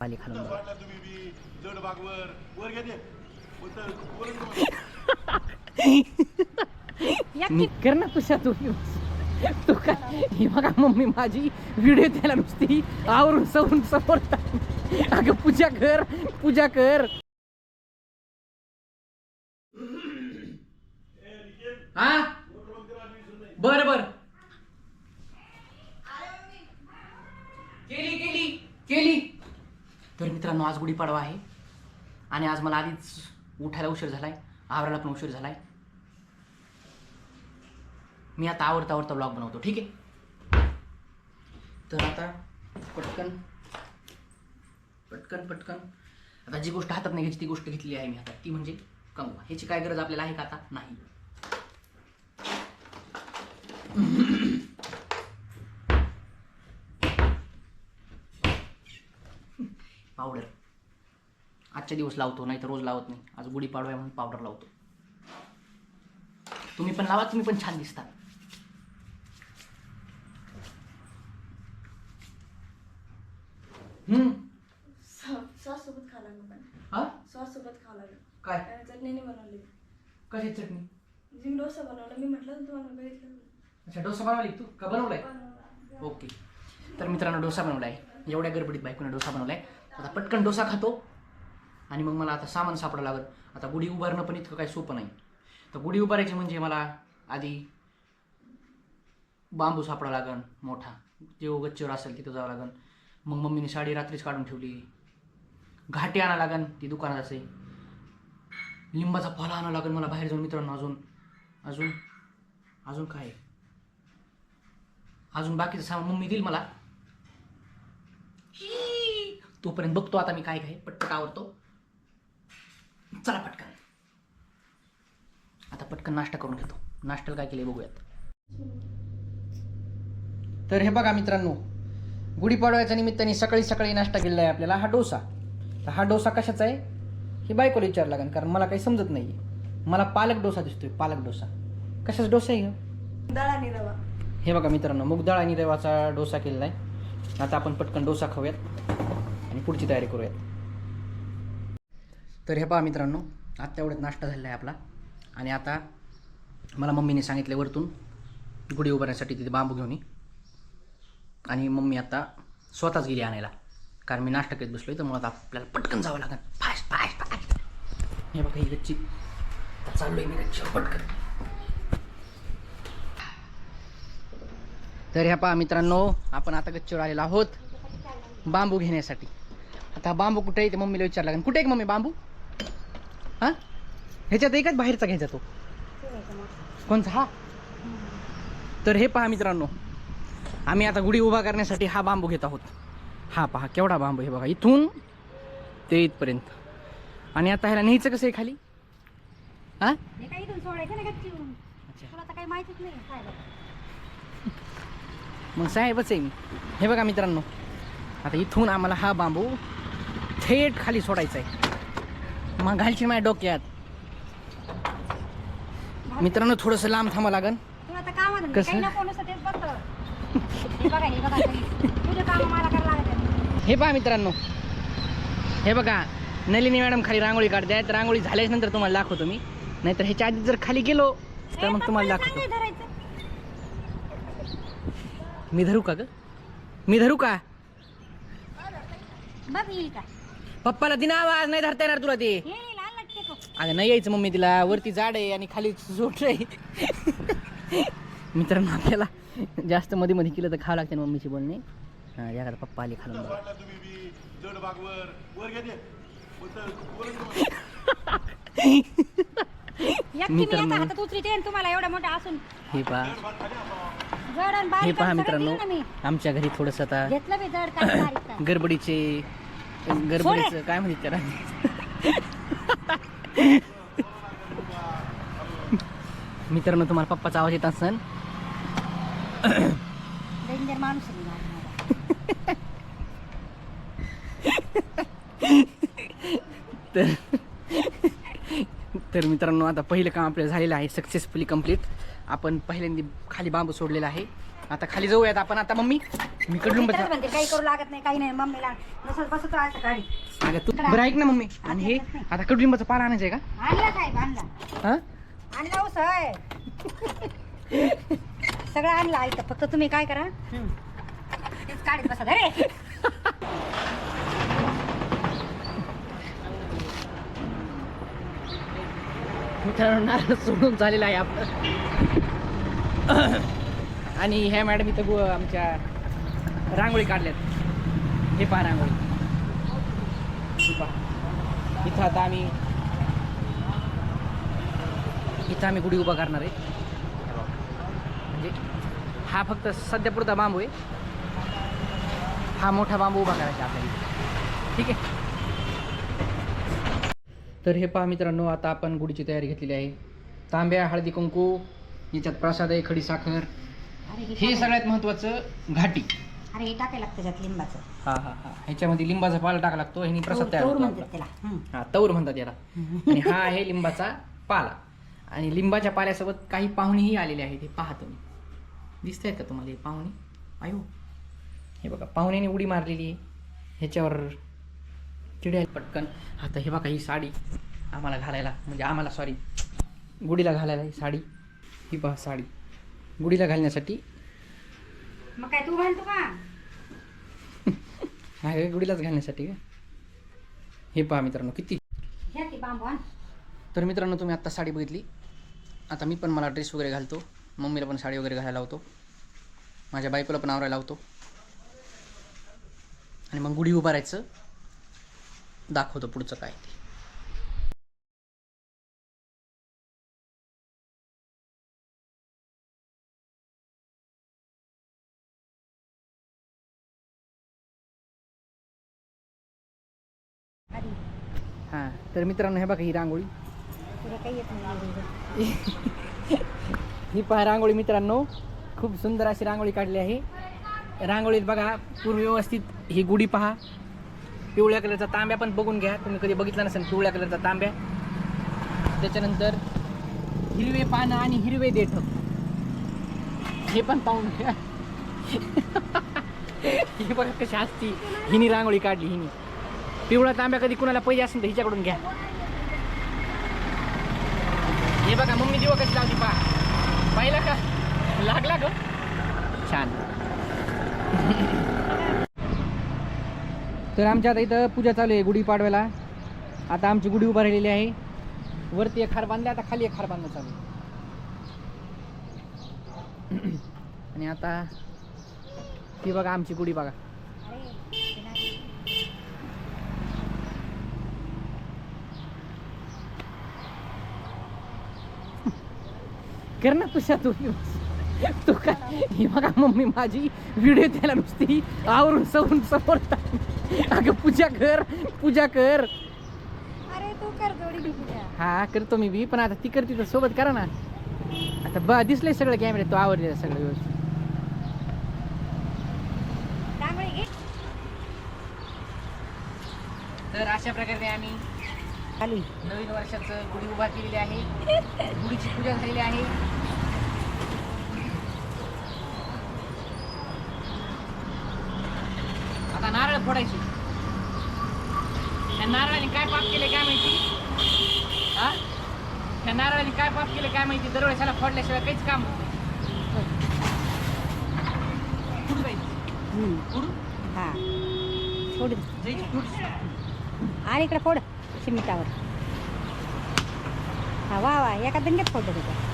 पाली खालून कर ना तुझ्या तू काय ही बघा मम्मी माझी व्हिडिओ त्याला नुसती आवरून सवरून समोर अगं पूजा कर हा बर केली तर मित्रांनो आज गुढीपाडवा आहे आणि आज मला आधीच उठायला उशीर झालाय, आवरायला पण उशीर झालाय. मी आता आवरता ब्लॉग बनवतो, ठीक आहे. तर आता पटकन आता जी गोष्ट हातात नाही घ्यायची ती गोष्ट घेतली आहे मी आता, ती म्हणजे कंगवा. ह्याची काय गरज आपल्याला आहे का आता? नाही. पावडर आजच्या दिवस लावतो, नाही तर रोज लावत नाही. आज गुढीपाडवा आहे म्हणून पावडर लावतो. तुम्ही पण लावा, तुम्ही पण छान दिसता. सॉस सोबत खाला पण हा सॉस सोबत खाला काय चटणीने बनवली. कशी चटणी? मी डोसा बनवला, मी म्हटलं तुम्हाला बघितलं. अच्छा, डोसा बनवली तू का? बनवलाय. ओके. तर मित्रांनो डोसा बनवलाय. एवढ्या गडबडीत बायकोने डोसा बनवलाय. आता पटकन डोसा खातो आणि मग मला आता सामान सापडा लागत. आता गुढी उभारणं पण इतकं काही सोपं नाही. तर गुढी उभारायची म्हणजे मला आधी बांबू सापडा लागन मोठा, जे गच्चीवर असेल तिथं जावं लागन. मग मम्मीने साडी रात्रीच काढून ठेवली. घाटे आणा लागन, ती दुकानात असे. लिंबाचा फळ आणावं लागन मला बाहेर जाऊन. मित्रांनो अजून काय, अजून बाकीचं सामान मम्मी देईल मला. तोपर्यंत बघतो आता मी काय पटकन आवरतो. चला आता पटकन नाश्ता करून घेतो. नाश्त्याला काय केले बघूयात. तर हे बघा मित्रांनो, गुढीपाडव्याच्या निमित्ताने सकाळी नाश्ता केलेला आहे आपल्याला. हा डोसा. तर हा डोसा कशाचा आहे हे बायकोला विचारलं लागेल, कारण मला काही समजत नाही. मला पालक डोसा दिसतोय. पालक डोसा कशाचा डोसा आहे? डाळ आणि रवा. हे बघा मित्रांनो, मूग डाळ आणि रवाचा डोसा केलेला आहे. आता आपण पटकन डोसा खाऊयात आणि पुढची तयारी करूयात. तर हे पहा मित्रांनो, आत्ता एवढ्यात नाश्ता झालेला आहे आपला. आणि आता मला मम्मीने सांगितले वरतून गुढी उभारण्यासाठी तिथे बांबू घेऊन ये. आणि मम्मी आता स्वतःच गेली आणायला, कारण मी नाश्ता करीत बसलोय. तर मग आता आपल्याला पटकन जावं लागेल. फास्ट. हे बघा ही गच्ची, चाललोय मी गच्चीवर पटकन. तर ह्या पहा मित्रांनो, आपण आता गच्चीवर आलेलो आहोत बांबू घेण्यासाठी. आता बांबू कुठे आहे ते मम्मीला विचारलं लागेल. कुठे आहे मम्मी बांबू? हा ह्याच्यात आहे का बाहेरचा घ्यायचा? तो कोणचा? हा. तर हे पहा मित्रांनो, आम्ही आता गुढी उभा करण्यासाठी हा बांबू घेत आहोत. हा पहा केवढा बांबू. हे बघा इथून ते इथपर्यंत. आणि आता ह्याला न्यायचं कसं आहे खाली? हा मग साहेबच आहे मी. हे बघा मित्रांनो, आता इथून आम्हाला हा बांबू थेट खाली सोडायचा आहे. मग घालशील माझ्या डोक्यात. मित्रांनो थोडंसं लांब थांबा लागन. कसं? हे पहा मित्रांनो, हे बघा नलिनी मॅडम खाली रांगोळी काढतायत. रांगोळी झाल्याच नंतर तुम्हाला दाखवतो मी. नाहीतर ह्याच्या आधी जर खाली गेलो तर मग तुम्हाला दाखवतो. मी धरू का? पप्पाला दिन आवाज नाही धरता येणार तुला ते. अगं नाही यायचं मम्मी, तिला वरती जाड आहे आणि खाली सोट आहे. मित्रांनो आपल्याला जास्त मध्ये केलं तर खावं लागते मम्मीची बोलणे. हा या पप्पा आली खालून. हे पहा मित्रांनो, आमच्या घरी थोडस आता गडबडीचं काय म्हणतात त्याला. मित्रांनो तुम्हाला पप्पाचा आवाज येत असेल. तर मित्रांनो आता पहिलं काम आपलं झालेलं आहे सक्सेसफुली कंप्लीट. आपण पहिल्यांदा खाली बांबू सोडलेला आहे आता खाली जाऊयात आपण. आता मम्मी मी कडुलिंब त्याला म्हणते काही करू लागत नाही काही नाही मम्मीला जसं बसत राहायचं गाडी. अगं तू बरं ऐक ना मम्मी. आणि हे आता कडुलिंबाचा पाला आणायचा आहे का? आणला साहेब आणला हा आणला उसळ सगळं आणलं ऐकतं फक्त तुम्ही काय करा तेच काढत बसा रे. मित्रांनो नारळ सोडून झालेला आहे आपलं. आणि ह्या मॅडम इथं आमच्या रांगोळी काढल्यात. हे पहा रांगोळी. हे पहा इथं आता आम्ही गुढी उभा करणार आहे. म्हणजे हा फक्त सध्या पुरता बांबू आहे. हा मोठा बांबू उभा करायचा आपल्याला. ठीक आहे. तर हे पहा मित्रांनो आता आपण गुढीची तयारी घेतलेली आहे. तांब्या हळदी कुंकू याच्यात प्रसाद आहे खडी साखर. हे सगळ्यात महत्वाचं घाटी. अरे हे टाकायला लागतं त्याच्यात लिंबाचं. हा हा हा ह्याच्यामध्ये लिंबाचा पाला टाका लागतो. ह्यानी प्रसाद तयार तौर होतो म्हणतात आपला. त्याला. हा तौर म्हणतात याला. आणि हा आहे लिंबाचा पाला. आणि लिंबाच्या पाल्यासोबत काही पाहुणेही आलेले आहेत. हे पहा तुम्ही दिसत आहेत का तुम्हाला हे पाहुणे? आयो हे बघा पाहुण्याने उडी मारलेली आहे. ह्याच्यावर चिड्या पटकन. आता हे बघा ही साडी आम्हाला घालायला म्हणजे आम्हाला सॉरी गुढीला घालायला ही साडी. ही पहा साडी गुढीला घालण्यासाठी. मग काय तू म्हणतो का? हा गुढीलाच घालण्यासाठी का? हे पहा मित्रांनो किती. घ्या ती बांबू आण. तर मित्रांनो तुम्ही आत्ता साडी बघितली. आता मी पण मला ड्रेस वगैरे घालतो. मम्मीला पण साडी वगैरे घालायला लावतो. माझ्या बायकोला पण आवरायला लावतो. आणि मग गुढी उभारायचं दाखवतो पुढचं काय ते. आधी हां तर मित्रांनो हे बघा ही रांगोळी. तुला काही येत नाही. ही पहा रांगोळी मित्रांनो. खूप सुंदर अशी रांगोळी काढली आहे. रांगोळीत बघा पूर्ण व्यवस्थित ही गुढी पहा. पिवळ्या कलरचा तांब्या पण बघून घ्या. तुम्ही कधी बघितला नसेल पिवळ्या कलरचा तांब्या. त्याच्यानंतर हिरवे पानं आणि हिरवे देठ हे पण पाहून घ्या. ही बघा कशी असती. हिनी रांगोळी काढली हिनी. पिवळा तांब्या कधी कुणाला पाहिजे असेल तर हिच्याकडून घ्या. हे बघा मम्मी दिवा कशी लावली पहा. पाहिला का? लागला ग छान. तर आमच्या आता इथं पूजा चालू आहे गुढी पाडव्याला. आता आमची गुढी उभा राहिलेली आहे. वरती एक हार बांधला आता खाली एक हार बांधणं चालू आहे. आणि आता ती बघा आमची गुढी बघा. कर ना तुझ्या तू काय. ही बघा मम्मी माझी व्हिडिओ त्याला नुसती आवरून सवरून समोर. अगं पूजा कर पूजा कर. अरे तू कर जोडी पूजा. हा करतो मी बी. पण आता ती करते तर सोबत करा ना. आता दिसलंय सगळं कॅमेरे. तो आवडले सगळं व्यवस्थित. रांगोळी घे. तर अशा प्रकारे आम्ही खाली नवीन वर्षाचं गुढी उभा केलेली आहे. गुढीची पूजा झालेली आहे. आता नारळ फोडायची. त्या नारळाने काय पाप केले काय माहिती. हा त्या नारळाने काय पाप केले काय माहिती. दरवेळेस ह्याला फोडल्याशिवाय काहीच काम होत नाही. फोडू बाई फोडू. हा फोड जायची फोड. आणि इकडे फोड चिमटावर. हा वा वा एका दंग्यात फोडलं तुझं.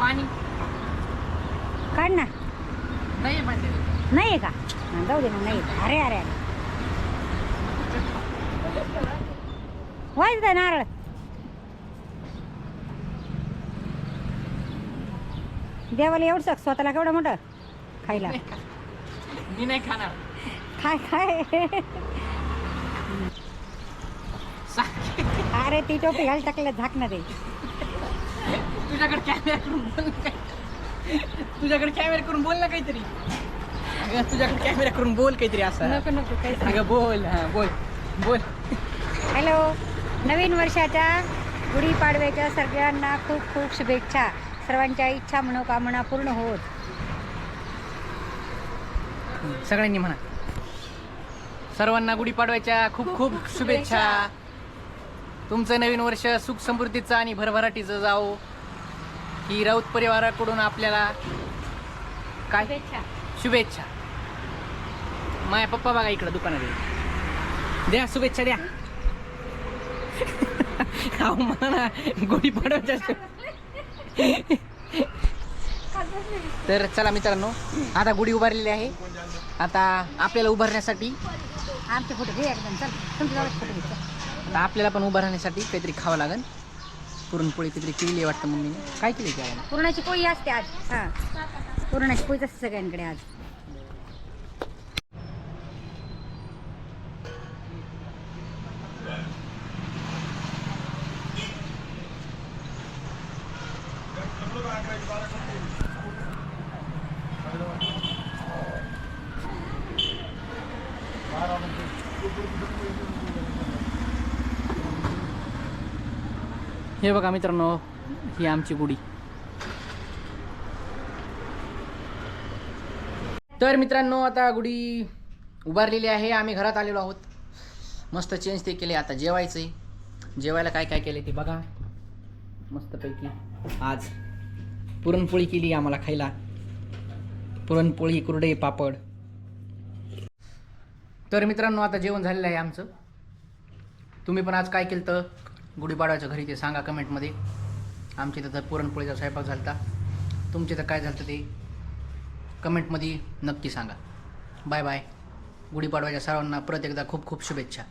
पाणी काढ ना. नाही पाणी. नाही आहे का? हा, जाऊ दे मग नाही आहे. अरे अरे अरे वाईट नारळ. देवाला एवढं स्वतःला केवढं मोठं खायला. मी नाही खाणार. काय काय अरे ती टोपी घाल टाकलं झाकणं ते. तुझ्याकडे कॅमेरा करून बोल ना. तुझ्याकडे कॅमेरा करून बोल ना काहीतरी. अगं तुझ्याकडे कॅमेरा करून बोल काहीतरी असं. नको नको काही अगं बोल. हा बोल बोल. हॅलो, नवीन वर्षाच्या गुढीपाडव्याच्या सगळ्यांना खूप खूप शुभेच्छा. सर्वांच्या इच्छा मनोकामना पूर्ण होत. सगळ्यांनी म्हणा. सर्वांना गुढीपाडव्याच्या खूप खूप शुभेच्छा. तुमचं नवीन वर्ष सुख समृद्धीचं आणि भरभराटीचं जावो ही राऊत परिवाराकडून आपल्याला काय शुभेच्छा. माझ्या पप्पा बघा इकडं दुकानात द्या शुभेच्छा द्या. अहो म्हणा ना गुढीपाडव्याच्या. तर चला मित्रांनो, आता गुढी उभारलेली आहे. आता आपल्याला उभारण्यासाठी आमचे फोटो घे एकदम. चल तुमच्या जवळ फोटो घ्यायचा. आता आपल्याला पण उभारण्यासाठी काहीतरी खावं लागेल. पुरणपोळी काहीतरी केली आहे वाटतं मम्मीने. काय केली काय? पुरणाची पोळी असते आज. हां, पुरणाची पोळीच असते सगळ्यांकडे आज. हे बघा मित्रांनो, ही आमची गुढी. तर मित्रांनो, आता गुढी उभारलेली आहे. आम्ही घरात आलेलो आहोत. मस्त चेंज ते केले. आता जेवायचंय. जेवायला काय काय केले ते बघा. मस्तपैकी आज पुरणपोळी केली आम्हाला खायला. पुरणपोळी, कुरडे, पापड. तर मित्रांनो, आता जेवण झालेलं आहे आमचं. तुम्ही पण आज काय केलं तर गुढीपाडव्याच्या घरी ते सांगा कमेंटमध्ये. आमच्या इथं तर पुरणपोळीचा स्वयंपाक झाला. तुमच्या इथं काय झालं ते कमेंटमध्ये नक्की सांगा. Bye bye. गुढीपाडव्याच्या सर्वांना परत एकदा खूप खूप शुभेच्छा.